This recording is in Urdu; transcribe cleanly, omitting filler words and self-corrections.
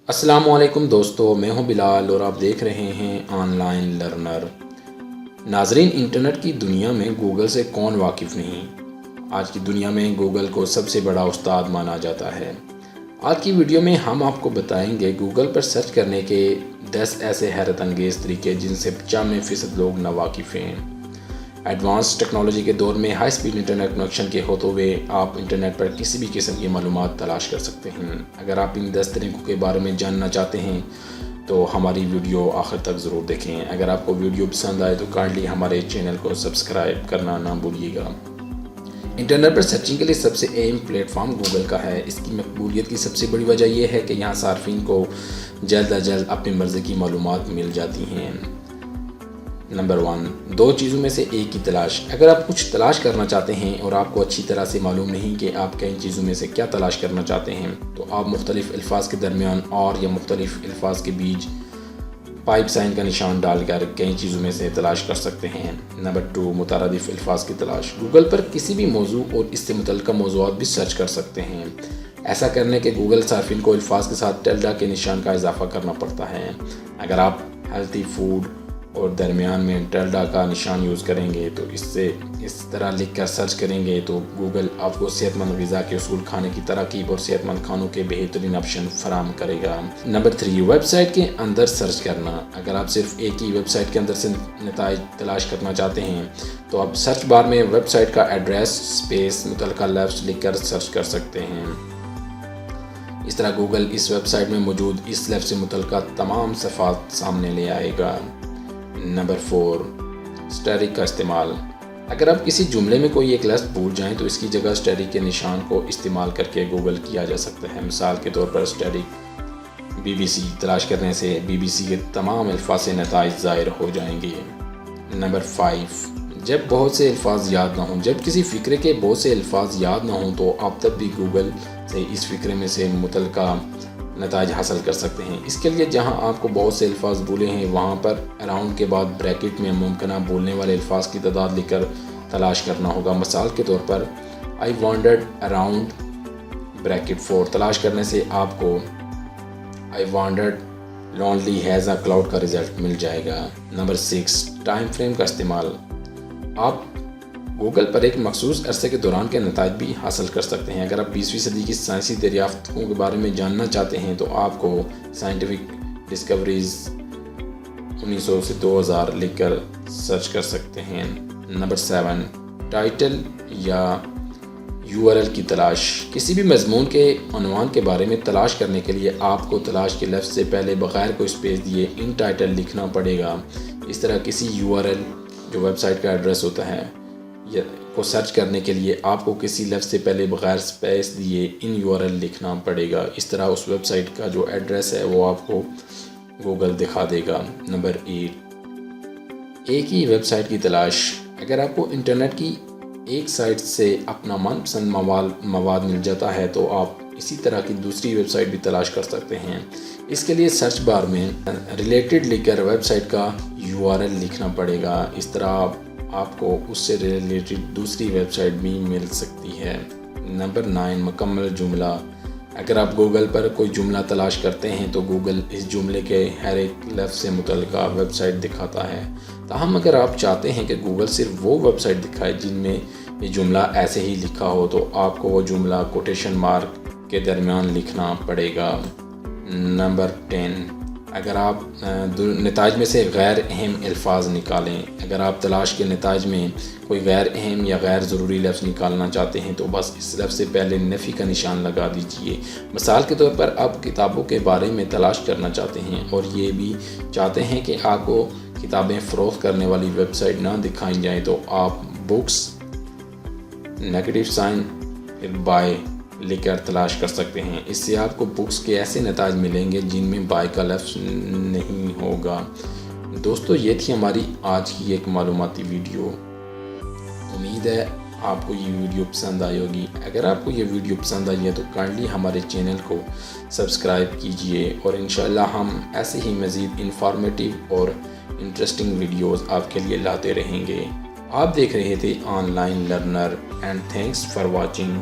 السلام علیکم دوستو، میں ہوں بلال اور آپ دیکھ رہے ہیں آن لائن لرنر۔ ناظرین، انٹرنیٹ کی دنیا میں گوگل سے کون واقف نہیں؟ آج کی دنیا میں گوگل کو سب سے بڑا استاد مانا جاتا ہے۔ آج کی ویڈیو میں ہم آپ کو بتائیں گے گوگل پر سرچ کرنے کے 10 ایسے حیرت انگیز طریقے جن سے 95% لوگ ناواقف ہیں۔ ایڈوانس ٹیکنالوجی کے دور میں ہائی سپیڈ انٹرنیٹ کنیکشن کے ہوتے ہوئے آپ انٹرنیٹ پر کسی بھی قسم کی معلومات تلاش کر سکتے ہیں۔ اگر آپ ان 10 طریقوں کے بارے میں جاننا چاہتے ہیں تو ہماری ویڈیو آخر تک ضرور دیکھیں۔ اگر آپ کو ویڈیو پسند آئے تو کائنڈلی ہمارے چینل کو سبسکرائب کرنا نہ بھولیے گا۔ انٹرنیٹ پر سرچنگ کے لیے سب سے اہم پلیٹ فارم گوگل کا ہے۔ اس کی مقبولیت کی سب سے بڑی وجہ یہ ہے کہ یہاں صارفین کو جلد از جلد اپنی مرضی کی معلومات مل جاتی ہیں۔ نمبر 1، 2 چیزوں میں سے ایک کی تلاش۔ اگر آپ کچھ تلاش کرنا چاہتے ہیں اور آپ کو اچھی طرح سے معلوم نہیں کہ آپ کئی چیزوں میں سے کیا تلاش کرنا چاہتے ہیں تو آپ مختلف الفاظ کے درمیان اور یا مختلف الفاظ کے بیچ پائپ سائن کا نشان ڈال کر کئی چیزوں میں سے تلاش کر سکتے ہیں۔ نمبر 2، مترادف الفاظ کی تلاش۔ گوگل پر کسی بھی موضوع اور اس سے متعلقہ موضوعات بھی سرچ کر سکتے ہیں۔ ایسا کرنے کے گوگل صارفین کو الفاظ کے ساتھ ٹلڈا کے نشان کا اضافہ کرنا پڑتا ہے۔ اگر آپ ہیلتھی فوڈ اور درمیان میں ٹلڈا کا نشان یوز کریں گے تو اس طرح لکھ کر سرچ کریں گے تو گوگل آپ کو صحت مند غذا کے اصول، کھانے کی تراکیب اور صحت مند کھانوں کے بہترین آپشن فراہم کرے گا۔ نمبر 3، ویب سائٹ کے اندر سرچ کرنا۔ اگر آپ صرف ایک ہی ویب سائٹ کے اندر سے نتائج تلاش کرنا چاہتے ہیں تو آپ سرچ بار میں ویب سائٹ کا ایڈریس اسپیس متعلقہ لفظ لکھ کر سرچ کر سکتے ہیں۔ اس طرح گوگل اس ویب سائٹ میں موجود اس لفظ سے متعلقہ تمام صفحات سامنے لے آئے گا۔ نمبر 4، اسٹیرک کا استعمال۔ اگر آپ کسی جملے میں کوئی ایک لفظ بھول جائیں تو اس کی جگہ اسٹیرک کے نشان کو استعمال کر کے گوگل کیا جا سکتا ہے۔ مثال کے طور پر اسٹیرک BBC تلاش کرنے سے BBC کے تمام الفاظ سے نتائج ظاہر ہو جائیں گے۔ نمبر 5، جب بہت سے الفاظ یاد نہ ہوں۔ جب کسی فقرے کے بہت سے الفاظ یاد نہ ہوں تو آپ تب بھی گوگل سے اس فقرے میں سے متعلقہ نتائج حاصل کر سکتے ہیں۔ اس کے لیے جہاں آپ کو بہت سے الفاظ بھولے ہیں وہاں پر اراؤنڈ کے بعد بریکٹ میں ممکنہ بولنے والے الفاظ کی تعداد لکھ کر تلاش کرنا ہوگا۔ مثال کے طور پر I wandered around بریکٹ 4 تلاش کرنے سے آپ کو I wandered lonely has a cloud کا رزلٹ مل جائے گا۔ نمبر 6، ٹائم فریم کا استعمال۔ آپ گوگل پر ایک مخصوص عرصے کے دوران کے نتائج بھی حاصل کر سکتے ہیں۔ اگر آپ 20ویں صدی کی سائنسی دریافتوں کے بارے میں جاننا چاہتے ہیں تو آپ کو سائنٹیفک ڈسکوریز 1900 سے 2000 لکھ کر سرچ کر سکتے ہیں۔ نمبر 7، ٹائٹل یا URL کی تلاش۔ کسی بھی مضمون کے عنوان کے بارے میں تلاش کرنے کے لیے آپ کو تلاش کے لفظ سے پہلے بغیر کوئی اسپیس دیے ان ٹائٹل لکھنا پڑے گا۔ اس طرح کسی URL جو ویب سائٹ کا ایڈریس ہوتا ہے کو سرچ کرنے کے لیے آپ کو کسی لفظ سے پہلے بغیر اسپیس دیے ان URL لکھنا پڑے گا۔ اس طرح اس ویب سائٹ کا جو ایڈریس ہے وہ آپ کو گوگل دکھا دے گا۔ نمبر 8، ایک ہی ویب سائٹ کی تلاش۔ اگر آپ کو انٹرنیٹ کی ایک سائٹ سے اپنا من پسند مواد مل جاتا ہے تو آپ اسی طرح کی دوسری ویب سائٹ بھی تلاش کر سکتے ہیں۔ اس کے لیے سرچ بار میں ریلیٹڈ لکھ کر ویب سائٹ کا URL لکھنا پڑے گا۔ اس طرح آپ کو اس سے ریلیٹڈ دوسری ویب سائٹ بھی مل سکتی ہے۔ نمبر 9، مکمل جملہ۔ اگر آپ گوگل پر کوئی جملہ تلاش کرتے ہیں تو گوگل اس جملے کے ہر ایک لفظ سے متعلقہ ویب سائٹ دکھاتا ہے۔ تاہم اگر آپ چاہتے ہیں کہ گوگل صرف وہ ویب سائٹ دکھائے جن میں یہ جملہ ایسے ہی لکھا ہو تو آپ کو وہ جملہ کوٹیشن مارک کے درمیان لکھنا پڑے گا۔ نمبر 10، اگر آپ نتائج میں سے غیر اہم الفاظ نکالیں۔ اگر آپ تلاش کے نتائج میں کوئی غیر اہم یا غیر ضروری لفظ نکالنا چاہتے ہیں تو بس اس لفظ سے پہلے نفی کا نشان لگا دیجئے۔ مثال کے طور پر آپ کتابوں کے بارے میں تلاش کرنا چاہتے ہیں اور یہ بھی چاہتے ہیں کہ آپ کو کتابیں فروخت کرنے والی ویب سائٹ نہ دکھائی جائیں تو آپ بکس نیگیٹو سائن بائے لکھ کر تلاش کر سکتے ہیں۔ اس سے آپ کو بکس کے ایسے نتائج ملیں گے جن میں بائی کا لفظ نہیں ہوگا۔ دوستو، یہ تھی ہماری آج کی ایک معلوماتی ویڈیو۔ امید ہے آپ کو یہ ویڈیو پسند آئی ہوگی۔ اگر آپ کو یہ ویڈیو پسند آئی ہے تو کائنڈلی ہمارے چینل کو سبسکرائب کیجئے اور انشاءاللہ ہم ایسے ہی مزید انفارمیٹیو اور انٹرسٹنگ ویڈیوز آپ کے لیے لاتے رہیں گے۔ آپ دیکھ رہے تھے on line learner and thanks for watching.